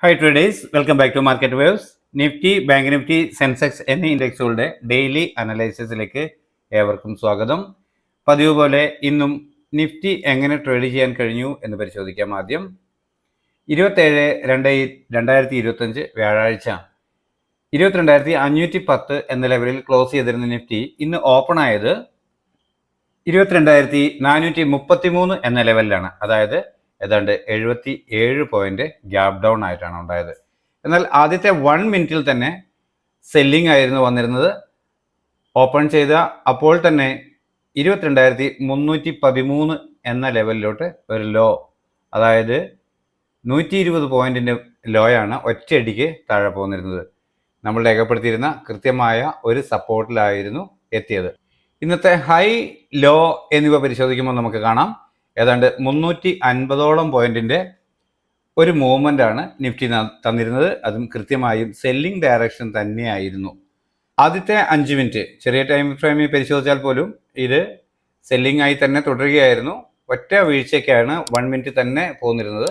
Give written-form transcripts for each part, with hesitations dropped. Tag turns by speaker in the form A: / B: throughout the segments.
A: High traders, welcome back to market waves. Nifty, bank Nifty, Sensex എന്നീ ഇൻഡെക്സുകളുടെ daily അനലൈസിസിലേക്ക് ഏവർക്കും സ്വാഗതം. പതിവ് പോലെ ഇന്നും നിഫ്റ്റി എങ്ങനെ ട്രേഡ് ചെയ്യാൻ കഴിഞ്ഞു എന്ന് പരിശോധിക്കാം. ആദ്യം 27/2/2025 വ്യാഴാഴ്ച 22,510 എന്ന ലെവലിൽ ക്ലോസ് ചെയ്തിരുന്ന നിഫ്റ്റി ഇന്ന് ഓപ്പൺ ആയത് 22,433 എന്ന ലെവലിലാണ്. അതായത് ഏതാണ്ട് 77 പോയിന്റ് ഗ്യാപ് ഡൗൺ ആയിട്ടാണ് ഉണ്ടായത്. എന്നാൽ ആദ്യത്തെ 1 മിനിറ്റിൽ തന്നെ സെല്ലിംഗ് ആയിരുന്നു വന്നിരുന്നത്. ഓപ്പൺ ചെയ്ത അപ്പോൾ തന്നെ 22,313 എന്ന ലെവലിലോട്ട് ഒരു ലോ, അതായത് 120 പോയിന്റിൻ്റെ ലോയാണ് ഒറ്റയടിക്ക് താഴെ പോന്നിരുന്നത്. നമ്മൾ രേഖപ്പെടുത്തിയിരുന്ന കൃത്യമായ ഒരു സപ്പോർട്ടിലായിരുന്നു എത്തിയത്. ഇന്നത്തെ ഹൈ ലോ എന്നിവ പരിശോധിക്കുമ്പോൾ നമുക്ക് കാണാം ഏതാണ്ട് 350ഓളം പോയിന്റിന്റെ ഒരു മൂവ്മെന്റ് ആണ് നിഫ്റ്റി തന്നിരുന്നത്. അതും കൃത്യമായും സെല്ലിംഗ് ഡയറക്ഷൻ തന്നെയായിരുന്നു. ആദ്യത്തെ 5 മിനിറ്റ് ചെറിയ ടൈം ഫ്രെയിമിൽ പരിശോധിച്ചാൽ പോലും ഇത് സെല്ലിംഗ് ആയി തന്നെ തുടരുകയായിരുന്നു. ഒറ്റ വീഴ്ചയ്ക്കാണ് 1 മിനിറ്റ് തന്നെ പോന്നിരുന്നത്.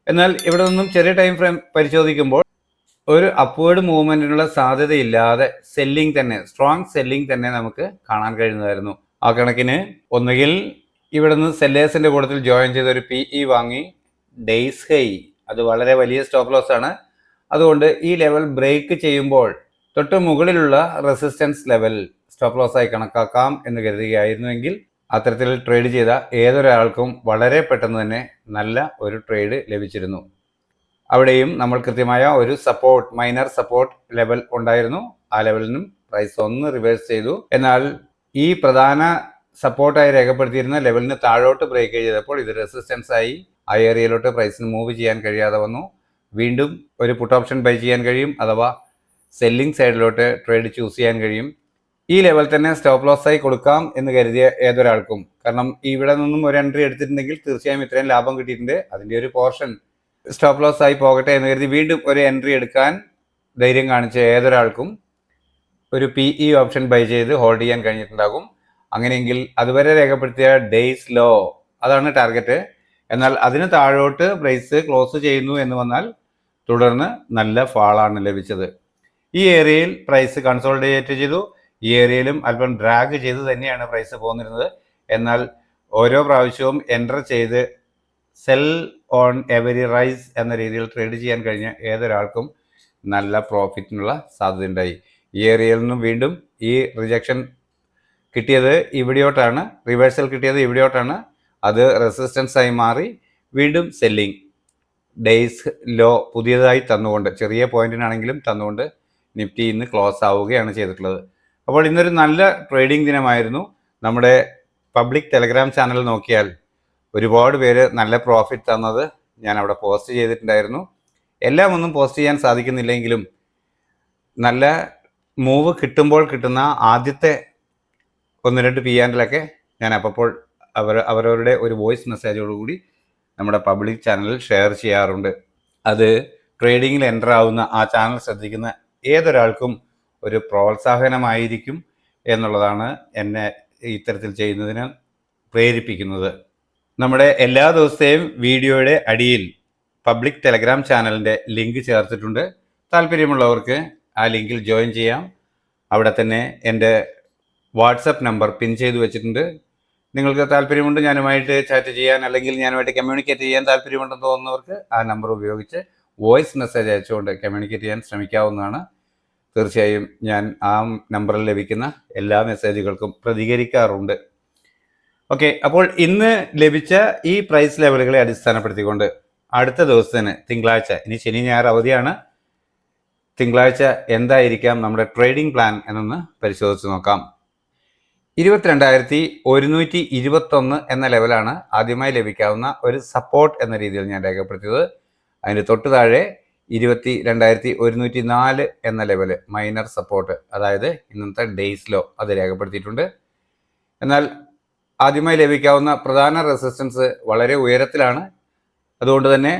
A: എന്നാൽ ഇവിടെ നിന്നും ചെറിയ ടൈം ഫ്രെയിം പരിശോധിക്കുമ്പോൾ ഒരു അപ്വേർഡ് മൂവ്മെന്റിനുള്ള സാധ്യതയില്ലാതെ സെല്ലിംഗ് തന്നെ, സ്ട്രോങ് സെല്ലിംഗ് തന്നെ നമുക്ക് കാണാൻ കഴിയുന്നതായിരുന്നു. ആ കണക്കിന് ഒന്നുകിൽ ഇവിടെ നിന്ന് സെല്ലേഴ്സിന്റെ കൂട്ടത്തിൽ ജോയിൻ ചെയ്ത ഒരു PE വാങ്ങി ഡേയ്സ് ഹൈ, അത് വളരെ വലിയ സ്റ്റോപ്പ് ലോസ് ആണ്. അതുകൊണ്ട് ഈ ലെവൽ ബ്രേക്ക് ചെയ്യുമ്പോൾ തൊട്ട് മുകളിലുള്ള റെസിസ്റ്റൻസ് ലെവൽ സ്റ്റോപ്പ് ലോസ് ആയി കണക്കാക്കാം എന്ന് കരുതുകയായിരുന്നുവെങ്കിൽ അത്തരത്തിൽ ട്രേഡ് ചെയ്ത ഏതൊരാൾക്കും വളരെ പെട്ടെന്ന് തന്നെ നല്ല ഒരു ട്രേഡ് ലഭിച്ചിരുന്നു. അവിടെയും നമ്മൾ കൃത്യമായ ഒരു സപ്പോർട്ട്, മൈനർ സപ്പോർട്ട് ലെവൽ ഉണ്ടായിരുന്നു. ആ ലെവലിൽ നിന്നും പ്രൈസ് ഒന്ന് റിവേഴ്സ് ചെയ്തു. എന്നാൽ ഈ പ്രധാന സപ്പോർട്ടായി രേഖപ്പെടുത്തിയിരുന്ന ലെവലിന് താഴോട്ട് ബ്രേക്ക് ചെയ്തപ്പോൾ ഇത് റെസിസ്റ്റൻസ് ആയി ആ ഏരിയയിലോട്ട് പ്രൈസിന് മൂവ് ചെയ്യാൻ കഴിയാതെ വന്നു. വീണ്ടും ഒരു പുട്ട് ഓപ്ഷൻ ബൈ ചെയ്യാൻ കഴിയും, അഥവാ സെല്ലിംഗ് സൈഡിലോട്ട് ട്രേഡ് ചൂസ് ചെയ്യാൻ കഴിയും. ഈ ലെവൽ തന്നെ സ്റ്റോപ്പ് ലോസ് ആയി കൊടുക്കാം എന്ന് കരുതിയ ഏതൊരാൾക്കും, കാരണം ഇവിടെ നിന്നും ഒരു എൻട്രി എടുത്തിട്ടുണ്ടെങ്കിൽ തീർച്ചയായും ഇത്രയും ലാഭം കിട്ടിയിട്ടുണ്ട്, അതിൻ്റെ ഒരു പോർഷൻ സ്റ്റോപ്പ് ലോസ് ആയി പോകട്ടെ എന്ന് കരുതി വീണ്ടും ഒരു എൻട്രി എടുക്കാൻ ധൈര്യം കാണിച്ച ഏതൊരാൾക്കും ഒരു PE ഓപ്ഷൻ ബൈ ചെയ്ത് ഹോൾഡ് ചെയ്യാൻ കഴിഞ്ഞിട്ടുണ്ടാകും. അങ്ങനെയെങ്കിൽ അതുവരെ രേഖപ്പെടുത്തിയ ഡേയ്സ് ലോ, അതാണ് ടാർഗറ്റ്. എന്നാൽ അതിന് താഴോട്ട് പ്രൈസ് ക്ലോസ് ചെയ്യുന്നു എന്ന് വന്നാൽ തുടർന്ന് നല്ല ഫാളാണ് ലഭിച്ചത്. ഈ ഏരിയയിൽ പ്രൈസ് കൺസോളിഡേറ്റ് ചെയ്തു. ഈ ഏരിയയിലും അല്പം ഡ്രാഗ് ചെയ്ത് തന്നെയാണ് പ്രൈസ് പോന്നിരുന്നത്. എന്നാൽ ഓരോ പ്രാവശ്യവും എൻ്റർ ചെയ്ത് സെൽ ഓൺ എവരി റൈസ് എന്ന രീതിയിൽ ട്രേഡ് ചെയ്യാൻ കഴിഞ്ഞ ഏതൊരാൾക്കും നല്ല പ്രോഫിറ്റിനുള്ള സാധ്യതയുണ്ടായി. ഈ ഏരിയയിൽ നിന്നും വീണ്ടും ഈ റിജക്ഷൻ കിട്ടിയത് ഇവിടെയോട്ടാണ്, റിവേഴ്സൽ കിട്ടിയത് ഇവിടെയോട്ടാണ്. അത് റെസിസ്റ്റൻസ് ആയി മാറി വീണ്ടും സെല്ലിംഗ് ഡേയ്സ് ലോ പുതിയതായി തന്നുകൊണ്ട്, ചെറിയ പോയിന്റിനാണെങ്കിലും തന്നുകൊണ്ട് നിഫ്റ്റി ഇന്ന് ക്ലോസ് ആവുകയാണ് ചെയ്തിട്ടുള്ളത്. അപ്പോൾ ഇന്നൊരു നല്ല ട്രേഡിംഗ് ദിനമായിരുന്നു. നമ്മുടെ പബ്ലിക് ടെലഗ്രാം ചാനൽ നോക്കിയാൽ ഒരുപാട് പേര് നല്ല പ്രോഫിറ്റ് തന്നത് ഞാൻ അവിടെ പോസ്റ്റ് ചെയ്തിട്ടുണ്ടായിരുന്നു. എല്ലാം ഒന്നും പോസ്റ്റ് ചെയ്യാൻ സാധിക്കുന്നില്ലെങ്കിലും നല്ല മൂവ് കിട്ടുമ്പോൾ കിട്ടുന്ന ആദ്യത്തെ 1-2 PM ഞാൻ അപ്പോൾ അവരവരുടെ ഒരു വോയിസ് മെസ്സേജോടുകൂടി നമ്മുടെ പബ്ലിക് ചാനലിൽ ഷെയർ ചെയ്യാറുണ്ട്. അത് ട്രേഡിങ്ങിൽ എൻ്റർ ആവുന്ന ആ ചാനൽ ശ്രദ്ധിക്കുന്ന ഏതൊരാൾക്കും ഒരു പ്രോത്സാഹനമായിരിക്കും എന്നുള്ളതാണ് എന്നെ ഇത്തരത്തിൽ ചെയ്യുന്നതിന് പ്രേരിപ്പിക്കുന്നത്. നമ്മുടെ എല്ലാ ദിവസത്തെയും വീഡിയോയുടെ അടിയിൽ പബ്ലിക് ടെലഗ്രാം ചാനലിൻ്റെ ലിങ്ക് ചേർത്തിട്ടുണ്ട്. താല്പര്യമുള്ളവർക്ക് ആ ലിങ്കിൽ ജോയിൻ ചെയ്യാം. അവിടെ തന്നെ എൻ്റെ വാട്സപ്പ് നമ്പർ പിൻ ചെയ്ത് വെച്ചിട്ടുണ്ട്. നിങ്ങൾക്ക് താല്പര്യമുണ്ട് ഞാനുമായിട്ട് ചാറ്റ് ചെയ്യാൻ, അല്ലെങ്കിൽ ഞാനുമായിട്ട് കമ്മ്യൂണിക്കേറ്റ് ചെയ്യാൻ താല്പര്യമുണ്ടെന്ന് തോന്നുന്നവർക്ക് ആ നമ്പർ ഉപയോഗിച്ച് വോയിസ് മെസ്സേജ് അയച്ചുകൊണ്ട് കമ്മ്യൂണിക്കേറ്റ് ചെയ്യാൻ ശ്രമിക്കാവുന്നതാണ്. തീർച്ചയായും ഞാൻ ആ നമ്പറിൽ ലഭിക്കുന്ന എല്ലാ മെസ്സേജുകൾക്കും പ്രതികരിക്കാറുണ്ട്. ഓക്കെ, അപ്പോൾ ഇന്ന് ലഭിച്ച ഈ പ്രൈസ് ലെവലുകളെ അടിസ്ഥാനപ്പെടുത്തിക്കൊണ്ട് അടുത്ത ദിവസത്തിന് തിങ്കളാഴ്ച, ഇനി ശനി ഞായർ അവധിയാണ്, തിങ്കളാഴ്ച എന്തായിരിക്കാം നമ്മുടെ ട്രേഡിംഗ് പ്ലാൻ എന്നൊന്ന് പരിശോധിച്ച് നോക്കാം. 22,121 എന്ന ലെവലാണ് ആദ്യമായി ലഭിക്കാവുന്ന ഒരു സപ്പോർട്ട് എന്ന രീതിയിൽ ഞാൻ രേഖപ്പെടുത്തിയത്. അതിന് തൊട്ട് താഴെ 22,104 എന്ന ലെവല് മൈനർ സപ്പോർട്ട്, അതായത് ഇന്നത്തെ ഡേയ്സ് ലോ, അത് രേഖപ്പെടുത്തിയിട്ടുണ്ട്. എന്നാൽ ആദ്യമായി ലഭിക്കാവുന്ന പ്രധാന റെസിസ്റ്റൻസ് വളരെ ഉയരത്തിലാണ്. അതുകൊണ്ട് തന്നെ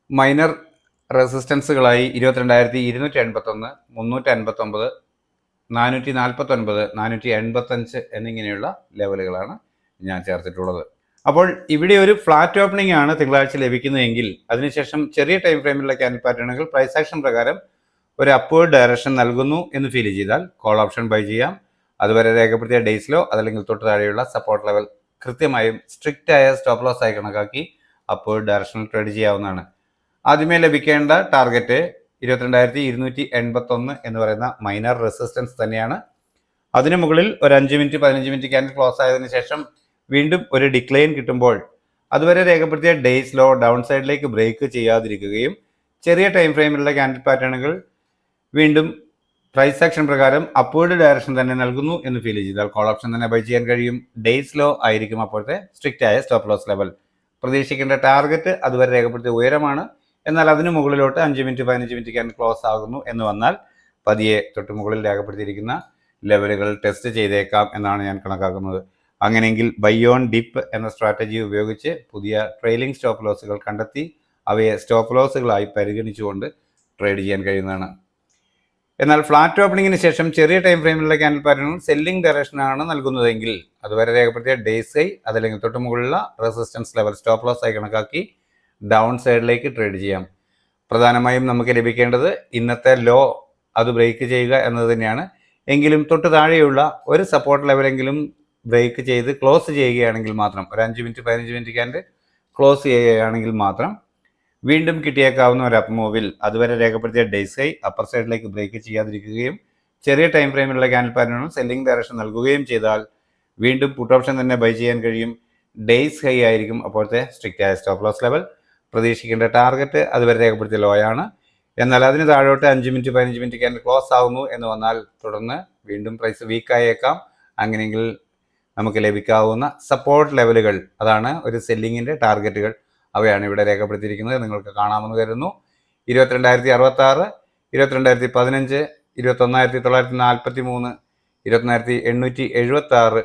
A: മൈനർ റെസിസ്റ്റൻസുകളായി 22,281, 359, 449, 485 എന്നിങ്ങനെയുള്ള ലെവലുകളാണ് ഞാൻ ചേർത്തിട്ടുള്ളത്. അപ്പോൾ ഇവിടെ ഒരു ഫ്ലാറ്റ് ഓപ്പണിംഗ് ആണ് തിങ്കളാഴ്ച ലഭിക്കുന്നതെങ്കിൽ അതിനുശേഷം ചെറിയ ടൈം ഫ്രെയിമിലുള്ള ക്യാൻഡിൽ പാറ്റേണുകൾ പ്രൈസ് ആക്ഷൻ പ്രകാരം ഒരു അപ്വേർഡ് ഡയറക്ഷൻ നൽകുന്നു എന്ന് ഫീൽ ചെയ്താൽ കോൾ ഓപ്ഷൻ ബൈ ചെയ്യാം. അതുവരെ രേഖപ്പെടുത്തിയ ഡേയ്സിലോ അതല്ലെങ്കിൽ തൊട്ട് താഴെയുള്ള സപ്പോർട്ട് ലെവൽ കൃത്യമായും സ്ട്രിക്റ്റ് ആയ സ്റ്റോപ്പ് ലോസ് ആയി കണക്കാക്കി അപ്വേർഡ് ഡയറക്ഷനിൽ ട്രേഡ് ചെയ്യാവുന്നതാണ്. ആദ്യമേ ലഭിക്കേണ്ട ടാർഗറ്റ് 22,281 എന്ന് പറയുന്ന മൈനർ റെസിസ്റ്റൻസ് തന്നെയാണ്. അതിനു മുകളിൽ ഒരു 5 മിനിറ്റ് 15 മിനിറ്റ് ക്യാൻഡിൽ ക്ലോസ് ആയതിനു ശേഷം വീണ്ടും ഒരു ഡിക്ലൈൻ കിട്ടുമ്പോൾ അതുവരെ രേഖപ്പെടുത്തിയ ഡേയ്സ് ലോ ഡൗൺ സൈഡിലേക്ക് ബ്രേക്ക് ചെയ്യാതിരിക്കുകയും ചെറിയ ടൈം ഫ്രെയിമിലുള്ള ക്യാൻഡിൽ പാറ്റേണുകൾ വീണ്ടും പ്രൈസ് ആക്ഷൻ പ്രകാരം അപ്വേർഡ് ഡയറക്ഷൻ തന്നെ നൽകുന്നു എന്ന് ഫീൽ ചെയ്താൽ കോൾ ഓപ്ഷൻ തന്നെ ബൈ ചെയ്യാൻ കഴിയും. ഡേയ്സ് ലോ ആയിരിക്കും അപ്പോഴത്തെ സ്ട്രിക്റ്റ് ആയ സ്റ്റോപ്പ് ലോസ് ലെവൽ. പ്രതീക്ഷിക്കേണ്ട ടാർഗറ്റ് അതുവരെ രേഖപ്പെടുത്തിയ ഉയരമാണ്. എന്നാൽ അതിന് മുകളിലോട്ട് 5 മിനിറ്റ് 15 മിനിറ്റ് ക്യാൻഡിൽ ക്ലോസ് ആകുന്നു എന്ന് വന്നാൽ പതിയെ തൊട്ട് മുകളിൽ രേഖപ്പെടുത്തിയിരിക്കുന്ന ലെവലുകൾ ടെസ്റ്റ് ചെയ്തേക്കാം എന്നാണ് ഞാൻ കണക്കാക്കുന്നത്. അങ്ങനെയെങ്കിൽ ബൈ ഓൺ ഡിപ്പ് എന്ന സ്ട്രാറ്റജി ഉപയോഗിച്ച് പുതിയ ട്രെയിലിംഗ് സ്റ്റോപ്പ് ലോസുകൾ കണ്ടെത്തി അവയെ സ്റ്റോപ്പ് ലോസുകളായി പരിഗണിച്ചുകൊണ്ട് ട്രേഡ് ചെയ്യാൻ കഴിയുന്നതാണ്. എന്നാൽ ഫ്ലാറ്റ് ഓപ്പണിങ്ങിന് ശേഷം ചെറിയ ടൈം ഫ്രെയിമിലുള്ള ക്യാൻഡിൽ പാറ്റേണുകൾ സെല്ലിംഗ് ഡയറക്ഷനാണ് നൽകുന്നതെങ്കിൽ അതുവരെ രേഖപ്പെടുത്തിയ ഡേയ്സ് ഹൈ അതല്ലെങ്കിൽ തൊട്ട് മുകളിലുള്ള റെസിസ്റ്റൻസ് ലെവൽ സ്റ്റോപ്പ് ലോസ് ആയി കണക്കാക്കി ഡൗൺ സൈഡിലേക്ക് ട്രേഡ് ചെയ്യാം. പ്രധാനമായും നമുക്ക് ലഭിക്കേണ്ടത് ഇന്നത്തെ ലോ അത് ബ്രേക്ക് ചെയ്യുക എന്നത് തന്നെയാണ്. എങ്കിലും തൊട്ട് താഴെയുള്ള ഒരു സപ്പോർട്ട് ലെവലെങ്കിലും ബ്രേക്ക് ചെയ്ത് ക്ലോസ് ചെയ്യുകയാണെങ്കിൽ മാത്രം ഒരു 5 മിനിറ്റ് 15 മിനിറ്റ് ക്യാൻഡിൽ ക്ലോസ് ചെയ്യുകയാണെങ്കിൽ മാത്രം വീണ്ടും കിട്ടിയേക്കാവുന്ന ഒരു അപ്പ് മൂവിൽ അതുവരെ രേഖപ്പെടുത്തിയ ഡേയ്സ് ഹൈ അപ്പർ സൈഡിലേക്ക് ബ്രേക്ക് ചെയ്യാതിരിക്കുകയും ചെറിയ ടൈം ഫ്രെയിമിലുള്ള ക്യാൻഡിൽ പാറ്റേണുകൾ സെല്ലിംഗ് ഡയറക്ഷൻ നൽകുകയും ചെയ്താൽ വീണ്ടും പുട്ട് ഓപ്ഷൻ തന്നെ ബൈ ചെയ്യാൻ കഴിയും. ഡേയ്സ് ഹൈ ആയിരിക്കും അപ്പോഴത്തെ സ്ട്രിക്റ്റ് ആയ സ്റ്റോപ്പ് ലോസ് ലെവൽ. പ്രതീക്ഷിക്കേണ്ട ടാർഗറ്റ് അതുവരെ രേഖപ്പെടുത്തിയ ലോ ആണ്. എന്നാൽ അതിന് താഴോട്ട് 5 മിനിറ്റ് 15 മിനിറ്റ് ക്യാൻഡിൽ ക്ലോസ് ആകുന്നു എന്ന് വന്നാൽ തുടർന്ന് വീണ്ടും പ്രൈസ് വീക്കായേക്കാം. അങ്ങനെയെങ്കിൽ നമുക്ക് ലഭിക്കാവുന്ന സപ്പോർട്ട് ലെവലുകൾ അതാണ് ഒരു സെല്ലിങ്ങിൻ്റെ ടാർഗറ്റുകൾ. അവയാണ് ഇവിടെ രേഖപ്പെടുത്തിയിരിക്കുന്നത്. നിങ്ങൾക്ക് കാണാമെന്ന് കരുതുന്നു. 22,066, 22,015, 21,943, 21,876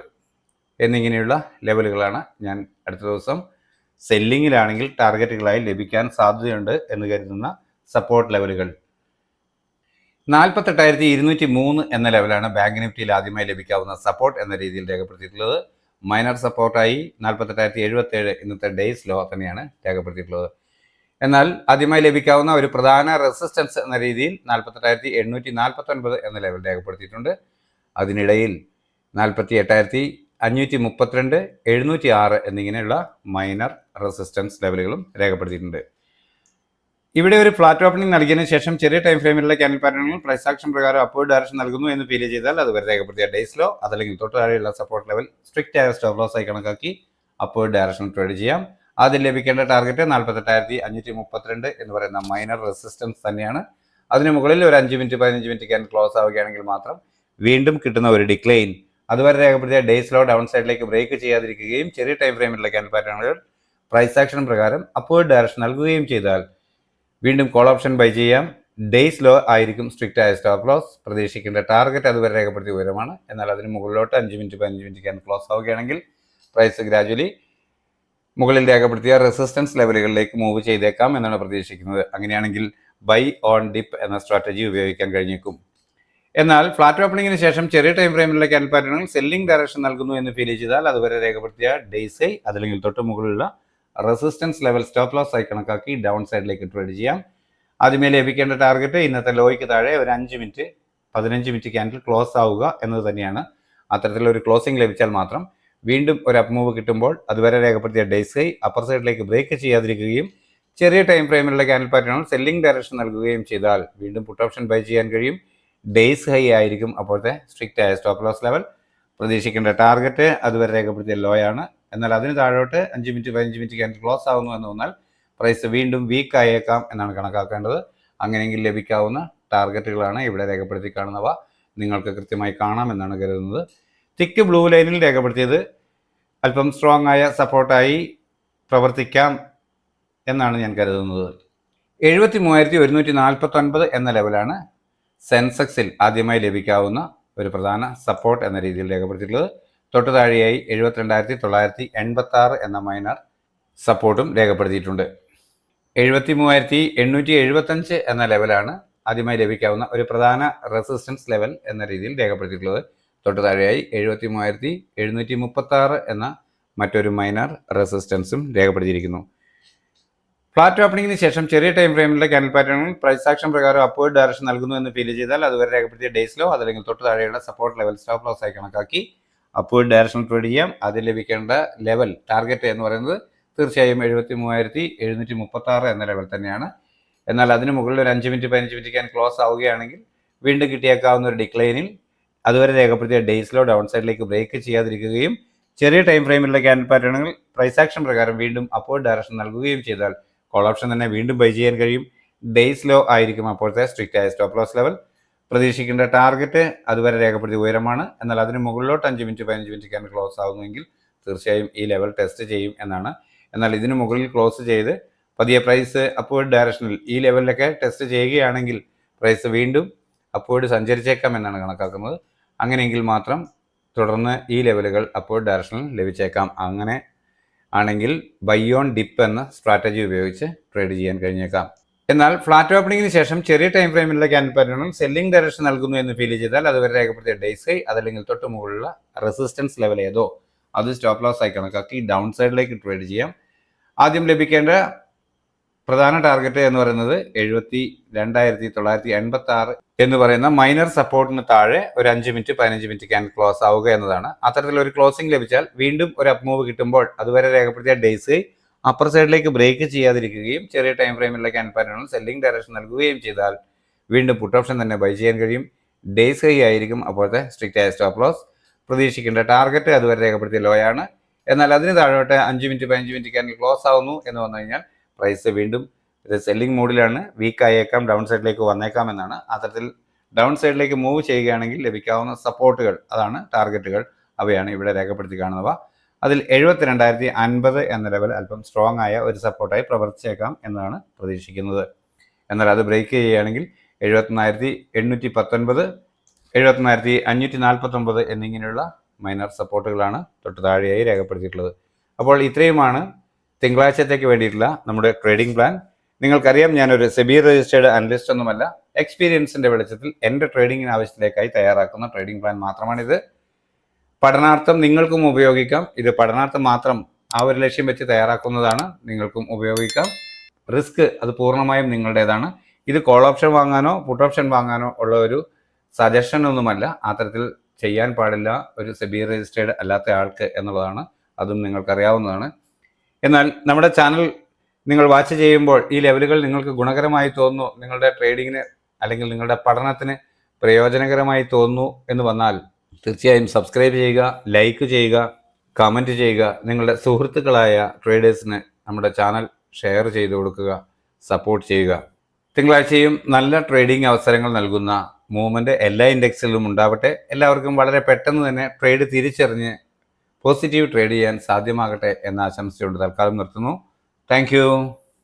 A: എന്നിങ്ങനെയുള്ള ലെവലുകളാണ് ഞാൻ അടുത്ത ദിവസം സെല്ലിങ്ങിലാണെങ്കിൽ ടാർഗറ്റുകളായി ലഭിക്കാൻ സാധ്യതയുണ്ട് എന്ന് കരുതുന്ന സപ്പോർട്ട് ലെവലുകൾ. 48,203 എന്ന ലെവലാണ് ബാങ്ക് നിഫ്റ്റിയിൽ ആദ്യമായി ലഭിക്കാവുന്ന സപ്പോർട്ട് എന്ന രീതിയിൽ രേഖപ്പെടുത്തിയിട്ടുള്ളത്. മൈനർ സപ്പോർട്ടായി 48,077 ഇന്നത്തെ ഡേയ്സ് ലോ തന്നെയാണ് രേഖപ്പെടുത്തിയിട്ടുള്ളത്. എന്നാൽ ആദ്യമായി ലഭിക്കാവുന്ന ഒരു പ്രധാന റെസിസ്റ്റൻസ് എന്ന രീതിയിൽ 48,849 എന്ന ലെവൽ രേഖപ്പെടുത്തിയിട്ടുണ്ട്. അതിനിടയിൽ 48,532, 706 എന്നിങ്ങനെയുള്ള മൈനർ റെസിസ്റ്റൻസ് ലെവലുകളും രേഖപ്പെടുത്തിയിട്ടുണ്ട്. ഇവിടെ ഒരു ഫ്ലാറ്റ് ഓപ്പണിംഗ് നൽകിയതിനു ശേഷം ചെറിയ ടൈം ഫ്രെയിമിലുള്ള ക്യാൻഡിൽ പാറ്റേണുകൾ പ്രൈസ് ആക്ഷൻ പ്രകാരം അപ്വേർഡ് ഡയറക്ഷൻ നൽകുന്നു എന്ന് ഫീൽ ചെയ്താൽ അതുവരെ രേഖപ്പെടുത്തിയ ഡേയ്സ് ലോ അതല്ലെങ്കിൽ തൊട്ട് താഴെയുള്ള സപ്പോർട്ട് ലെവൽ സ്ട്രിക്റ്റ് ആയ സ്റ്റോപ്പ് ലോസ് ആയി കണക്കാക്കി അപ്വേർഡ് ഡയറക്ഷൻ ട്രേഡ് ചെയ്യാം. ആദ്യം ലഭിക്കേണ്ട ടാർഗറ്റ് 48,532 എന്ന് പറയുന്ന മൈനർ റെസിസ്റ്റൻസ് തന്നെയാണ്. അതിന് മുകളിൽ ഒരു 5 മിനിറ്റ് 15 മിനിറ്റ് ക്യാൻഡിൽ ക്ലോസ് ആവുകയാണെങ്കിൽ മാത്രം വീണ്ടും കിട്ടുന്ന ഒരു ഡിക്ലൈൻ അതുവരെ രേഖപ്പെടുത്തിയ ഡേയ്സ് ലോ ഡൗൺ സൈഡിലേക്ക് ബ്രേക്ക് ചെയ്യാതിരിക്കുകയും ചെറിയ ടൈം ഫ്രെയിമിലുള്ള ക്യാൻഡിൽ പാറ്റേണുകൾ പ്രൈസ് ആക്ഷൻ പ്രകാരം അപ്വേർഡ് ഡയറക്ഷൻ നൽകുകയും ചെയ്താൽ വീണ്ടും കോൾ ഓപ്ഷൻ ബൈ ചെയ്യാം. ഡേയ്സ് ലോ ആയിരിക്കും സ്ട്രിക്റ്റ് ആയ സ്റ്റോപ്പ് ലോസ്. പ്രതീക്ഷിക്കേണ്ട ടാർഗറ്റ് അതുവരെ രേഖപ്പെടുത്തിയ ഉയരമാണ്. എന്നാൽ അതിന് മുകളിലോട്ട് 5 മിനിറ്റ് 15 മിനിറ്റ് ക്യാൻഡിൽ ക്ലോസ് ആവുകയാണെങ്കിൽ പ്രൈസ് ഗ്രാജുവലി മുകളിൽ രേഖപ്പെടുത്തിയ റെസിസ്റ്റൻസ് ലെവലുകളിലേക്ക് മൂവ് ചെയ്തേക്കാം എന്നാണ് പ്രതീക്ഷിക്കുന്നത്. അങ്ങനെയാണെങ്കിൽ ബൈ ഓൺ ഡിപ്പ് എന്ന സ്ട്രാറ്റജി ഉപയോഗിക്കാൻ കഴിഞ്ഞേക്കും. എന്നാൽ ഫ്ലാറ്റ് ഓപ്പണിങ്ങിന് ശേഷം ചെറിയ ടൈം ഫ്രെയിമിലുള്ള ക്യാൻഡിൽ പാറ്റേണുകൾ സെല്ലിംഗ് ഡയറക്ഷൻ നൽകുന്നു എന്ന് ഫീൽ ചെയ്താൽ അതുവരെ രേഖപ്പെടുത്തിയ ഡേയ്സ് ഹൈ അതല്ലെങ്കിൽ തൊട്ട് മുകളിലുള്ള റെസിസ്റ്റൻസ് ലെവൽ സ്റ്റോപ്പ് ലോസ് ആയി കണക്കാക്കി ഡൗൺ സൈഡിലേക്ക് ട്രേഡ് ചെയ്യാം. ആദ്യമേ ലഭിക്കേണ്ട ടാർഗറ്റ് ഇന്നത്തെ ലോയ്ക്ക് താഴെ ഒരു 5 മിനിറ്റ് 15 മിനിറ്റ് ക്യാൻഡിൽ ക്ലോസ് ആവുക എന്നത് തന്നെയാണ്. അത്തരത്തിലൊരു ക്ലോസിംഗ് ലഭിച്ചാൽ മാത്രം വീണ്ടും ഒരു അപ്പ് മൂവ് കിട്ടുമ്പോൾ അതുവരെ രേഖപ്പെടുത്തിയ ഡേയ്സ് ഹൈ അപ്പർ സൈഡിലേക്ക് ബ്രേക്ക് ചെയ്യാതിരിക്കുകയും ചെറിയ ടൈം ഫ്രെയിമിലുള്ള ക്യാൻഡിൽ പാറ്റേണുകൾ സെല്ലിംഗ് ഡയറക്ഷൻ നൽകുകയും ചെയ്താൽ വീണ്ടും പുട്ട് ഓപ്ഷൻ ബൈ ചെയ്യാൻ കഴിയും. ഡേയ്സ് ഹൈ ആയിരിക്കും അപ്പോഴത്തെ സ്ട്രിക്റ്റ് ആയ സ്റ്റോപ്പ് ലോസ് ലെവൽ. പ്രതീക്ഷിക്കേണ്ട ടാർഗറ്റ് അതുവരെ രേഖപ്പെടുത്തിയ ലോ ആണ്. എന്നാൽ അതിന് താഴോട്ട് 5 മിനിറ്റ് 15 മിനിറ്റ് ക്യാൻഡിൽ ക്ലോസ് ആകുന്നു എന്ന് വന്നാൽ പ്രൈസ് വീണ്ടും വീക്ക് ആയേക്കാം എന്നാണ് കണക്കാക്കേണ്ടത്. അങ്ങനെയെങ്കിൽ ലഭിക്കാവുന്ന ടാർഗറ്റുകളാണ് ഇവിടെ രേഖപ്പെടുത്തി കാണുന്നവ. നിങ്ങൾക്ക് കൃത്യമായി കാണാമെന്നാണ് കരുതുന്നത്. തിക്ക് ബ്ലൂ ലൈനിൽ രേഖപ്പെടുത്തിയത് അല്പം സ്ട്രോങ് ആയ സപ്പോർട്ടായി പ്രവർത്തിക്കാം എന്നാണ് ഞാൻ കരുതുന്നത്. 73,149 എന്ന ലെവലാണ് സെൻസെക്സിൽ ആദ്യമായി ലഭിക്കാവുന്ന ഒരു പ്രധാന സപ്പോർട്ട് എന്ന രീതിയിൽ രേഖപ്പെടുത്തിയിട്ടുള്ളത്. തൊട്ട് താഴെയായി 72,986 എന്ന മൈനർ സപ്പോർട്ടും രേഖപ്പെടുത്തിയിട്ടുണ്ട്. 73,875 എന്ന ലെവലാണ് ആദ്യമായി ലഭിക്കാവുന്ന ഒരു പ്രധാന റെസിസ്റ്റൻസ് ലെവൽ എന്ന രീതിയിൽ രേഖപ്പെടുത്തിയിട്ടുള്ളത്. തൊട്ട് താഴെയായി 73,736 എന്ന മറ്റൊരു മൈനർ റെസിസ്റ്റൻസും രേഖപ്പെടുത്തിയിരിക്കുന്നു. ഫ്ലാറ്റ് ഓപ്പണിംഗിന് ശേഷം ചെറിയ ടൈം ഫ്രെയിമിലെ ക്യാൻഡിൽ പാറ്റേണുകൾ പ്രൈസ് ആക്ഷൻ പ്രകാരം അപ്വേർഡ് ഡയറക്ഷൻ നൽകുന്നു എന്ന് ഫീൽ ചെയ്താൽ അതുവരെ രേഖപ്പെടുത്തിയ ഡേയ്സ് ലോ അതല്ലെങ്കിൽ തൊട്ട് താഴെയുള്ള സപ്പോർട്ട് ലെവൽ സ്റ്റോപ്പ് ലോസ് ആയി കണക്കാക്കി അപ്വേർഡ് ഡയറക്ഷൻ ട്രേഡ് ചെയ്യാം. അതിൽ ലഭിക്കേണ്ട ലെവൽ ടാർഗറ്റ് എന്ന് പറയുന്നത് തീർച്ചയായും 73,736 എന്ന ലെവൽ തന്നെയാണ്. എന്നാൽ അതിന് മുകളിൽ ഒരു 5 മിനിറ്റ് 15 മിനിറ്റ് ക്യാൻ ക്ലോസ് ആവുകയാണെങ്കിൽ വീണ്ടും കിട്ടിയേക്കാവുന്ന ഒരു ഡിക്ലൈനിൽ അതുവരെ രേഖപ്പെടുത്തിയ ഡേയ്സ് ലോ ഡൗൺ സൈഡിലേക്ക് ബ്രേക്ക് ചെയ്യാതിരിക്കുകയും ചെറിയ ടൈം ഫ്രെയിമിലുള്ള ക്യാൻഡിൽ പാറ്റേണുകൾ പ്രൈസ് ആക്ഷൻ പ്രകാരം വീണ്ടും അപ്വേർഡ് ഡയറക്ഷൻ നൽകുകയും ചെയ്താൽ കോൾ ഓപ്ഷൻ തന്നെ വീണ്ടും ബൈ ചെയ്യാൻ കഴിയും. ഡേയ്സ് ലോ ആയിരിക്കും അപ്പോഴത്തെ സ്ട്രിക്റ്റ് ആയ സ്റ്റോപ്പ് ലോസ് ലെവൽ. പ്രതീക്ഷിക്കേണ്ട ടാർഗറ്റ് അതുവരെ രേഖപ്പെടുത്തിയ ഉയരമാണ്. എന്നാൽ അതിന് മുകളിലോട്ട് 5 മിനിറ്റ് 15 മിനിറ്റ് ക്യാൻ ക്ലോസ് ആകുമെങ്കിൽ തീർച്ചയായും ഈ ലെവൽ ടെസ്റ്റ് ചെയ്യും എന്നാണ്. എന്നാൽ ഇതിന് മുകളിൽ ക്ലോസ് ചെയ്ത് പതിയെ പ്രൈസ് അപ്വേർഡ് ഡയറക്ഷനിൽ ഈ ലെവലിലൊക്കെ ടെസ്റ്റ് ചെയ്യുകയാണെങ്കിൽ പ്രൈസ് വീണ്ടും അപ്വേർഡ് സഞ്ചരിച്ചേക്കാം എന്നാണ് കണക്കാക്കുന്നത്. അങ്ങനെയെങ്കിൽ മാത്രം തുടർന്ന് ഈ ലെവലുകൾ അപ്വേർഡ് ഡയറക്ഷനിൽ ലഭിച്ചേക്കാം. അങ്ങനെ ആണെങ്കിൽ ബൈ ഓൺ ഡിപ്പ് എന്ന സ്ട്രാറ്റജി ഉപയോഗിച്ച് ട്രേഡ് ചെയ്യാൻ കഴിഞ്ഞേക്കാം. എന്നാൽ ഫ്ലാറ്റ് ഓപ്പണിംഗിന് ശേഷം ചെറിയ ടൈം ഫ്രെയിമിലുള്ള ക്യാൻഡിൽ പാറ്റേണുകൾ സെല്ലിംഗ് ഡയറക്ഷൻ നൽകുന്നു എന്ന് ഫീൽ ചെയ്താൽ അതുവരെ രേഖപ്പെടുത്തിയ ഡേയ്സ് ഹൈ അതല്ലെങ്കിൽ തൊട്ട് മുകളിലുള്ള റെസിസ്റ്റൻസ് ലെവൽ ഏതോ അത് സ്റ്റോപ്പ് ലോസ് ആയി കണക്കാക്കി ഡൗൺ സൈഡിലേക്ക് ട്രേഡ് ചെയ്യാം. ആദ്യം ലഭിക്കേണ്ട പ്രധാന ടാർഗറ്റ് എന്ന് പറയുന്നത് 72,986 എന്ന് പറയുന്ന മൈനർ സപ്പോർട്ടിന് താഴെ ഒരു 5 മിനിറ്റ് 15 മിനിറ്റ് ക്യാൻ ക്ലോസ് ആവുക എന്നതാണ്. അത്തരത്തിലൊരു ക്ലോസിംഗ് ലഭിച്ചാൽ വീണ്ടും ഒരു അപ്പ് മൂവ് കിട്ടുമ്പോൾ അതുവരെ രേഖപ്പെടുത്തിയ ഡേയ്സ് അപ്പർ സൈഡിലേക്ക് ബ്രേക്ക് ചെയ്യാതിരിക്കുകയും ചെറിയ ടൈം ഫ്രെയിമിലുള്ള ക്യാൻ പാറ്റേണുകൾ സെല്ലിംഗ് ഡയറക്ഷൻ നൽകുകയും ചെയ്താൽ വീണ്ടും പുട്ട് ഓപ്ഷൻ തന്നെ ബൈ ചെയ്യാൻ കഴിയും. ഡേയ്സ് ഹൈ ആയിരിക്കും അപ്പോഴത്തെ സ്ട്രിക്റ്റ് ആയ സ്റ്റോപ്പ് ലോസ്. പ്രതീക്ഷിക്കേണ്ട ടാർഗറ്റ് അതുവരെ രേഖപ്പെടുത്തിയ ലോ ആണ്. എന്നാൽ അതിന് താഴോട്ട് 5 മിനിറ്റ് 15 മിനിറ്റ് ക്യാൻ ക്ലോസ് ആവുന്നു എന്ന് വന്നു കഴിഞ്ഞാൽ പ്രൈസ് വീണ്ടും ഒരു സെല്ലിംഗ് മൂഡിലാണ്. വീക്ക് ആയേക്കാം, ഡൗൺ സൈഡിലേക്ക് വന്നേക്കാം എന്നാണ്. അത്തരത്തിൽ ഡൗൺ സൈഡിലേക്ക് മൂവ് ചെയ്യുകയാണെങ്കിൽ ലഭിക്കാവുന്ന സപ്പോർട്ടുകൾ അതാണ് ടാർഗറ്റുകൾ. അവയാണ് ഇവിടെ രേഖപ്പെടുത്തി കാണുന്നവ. അതിൽ 72,050 എന്ന ലെവൽ അല്പം സ്ട്രോങ് ആയ ഒരു സപ്പോർട്ടായി പ്രവർത്തിച്ചേക്കാം എന്നാണ് പ്രതീക്ഷിക്കുന്നത്. എന്നാൽ അത് ബ്രേക്ക് ചെയ്യുകയാണെങ്കിൽ 71,819, 71,549 എന്നിങ്ങനെയുള്ള മൈനർ സപ്പോർട്ടുകളാണ് തൊട്ട് താഴെയായി രേഖപ്പെടുത്തിയിട്ടുള്ളത്. അപ്പോൾ ഇത്രയുമാണ് തിങ്കളാഴ്ചത്തേക്ക് വേണ്ടിയിട്ടുള്ള നമ്മുടെ ട്രേഡിംഗ് പ്ലാൻ. നിങ്ങൾക്കറിയാം, ഞാനൊരു സെബി രജിസ്റ്റേർഡ് അനലിസ്റ്റ് ഒന്നുമല്ല. എക്സ്പീരിയൻസിൻ്റെ വെളിച്ചത്തിൽ എൻ്റെ ട്രേഡിങ്ങിന് ആവശ്യത്തിലേക്കായി തയ്യാറാക്കുന്ന ട്രേഡിംഗ് പ്ലാൻ മാത്രമാണിത്. പഠനാർത്ഥം നിങ്ങൾക്കും ഉപയോഗിക്കാം. ഇത് പഠനാർത്ഥം മാത്രം ആ ഒരു ലക്ഷ്യം വെച്ച് തയ്യാറാക്കുന്നതാണ്. നിങ്ങൾക്കും ഉപയോഗിക്കാം. റിസ്ക് അത് പൂർണ്ണമായും നിങ്ങളുടേതാണ്. ഇത് കോൾ ഓപ്ഷൻ വാങ്ങാനോ പുട്ട് ഓപ്ഷൻ വാങ്ങാനോ ഉള്ള ഒരു സജഷൻ ഒന്നുമല്ല. അത്തരത്തിൽ ചെയ്യാൻ പാടില്ല ഒരു സെബി രജിസ്റ്റേർഡ് അല്ലാത്ത ആൾക്ക് എന്നുള്ളതാണ്. അതും നിങ്ങൾക്കറിയാവുന്നതാണ്. എന്നാൽ നമ്മുടെ ചാനൽ നിങ്ങൾ വാച്ച് ചെയ്യുമ്പോൾ ഈ ലെവലുകൾ നിങ്ങൾക്ക് ഗുണകരമായി തോന്നുന്നു, നിങ്ങളുടെ ട്രേഡിങ്ങിന് അല്ലെങ്കിൽ നിങ്ങളുടെ പഠനത്തിന് പ്രയോജനകരമായി തോന്നുന്നു എന്ന് വന്നാൽ തീർച്ചയായും സബ്സ്ക്രൈബ് ചെയ്യുക, ലൈക്ക് ചെയ്യുക, കമൻറ്റ് ചെയ്യുക. നിങ്ങളുടെ സുഹൃത്തുക്കളായ ട്രേഡേഴ്സിന് നമ്മുടെ ചാനൽ ഷെയർ ചെയ്ത് കൊടുക്കുക, സപ്പോർട്ട് ചെയ്യുക. തിങ്കളാഴ്ചയും നല്ല ട്രേഡിംഗ് അവസരങ്ങൾ നൽകുന്ന മൂവ്മെൻറ്റ് എല്ലാ ഇൻഡെക്സിലും ഉണ്ടാവട്ടെ. എല്ലാവർക്കും വളരെ പെട്ടെന്ന് തന്നെ ട്രേഡ് തിരിച്ചറിഞ്ഞ് പോസിറ്റീവ് ട്രേഡ് ചെയ്യാൻ സാധ്യമാകട്ടെ എന്ന ആശംസയോട് തൽക്കാലം നിർത്തുന്നു. താങ്ക്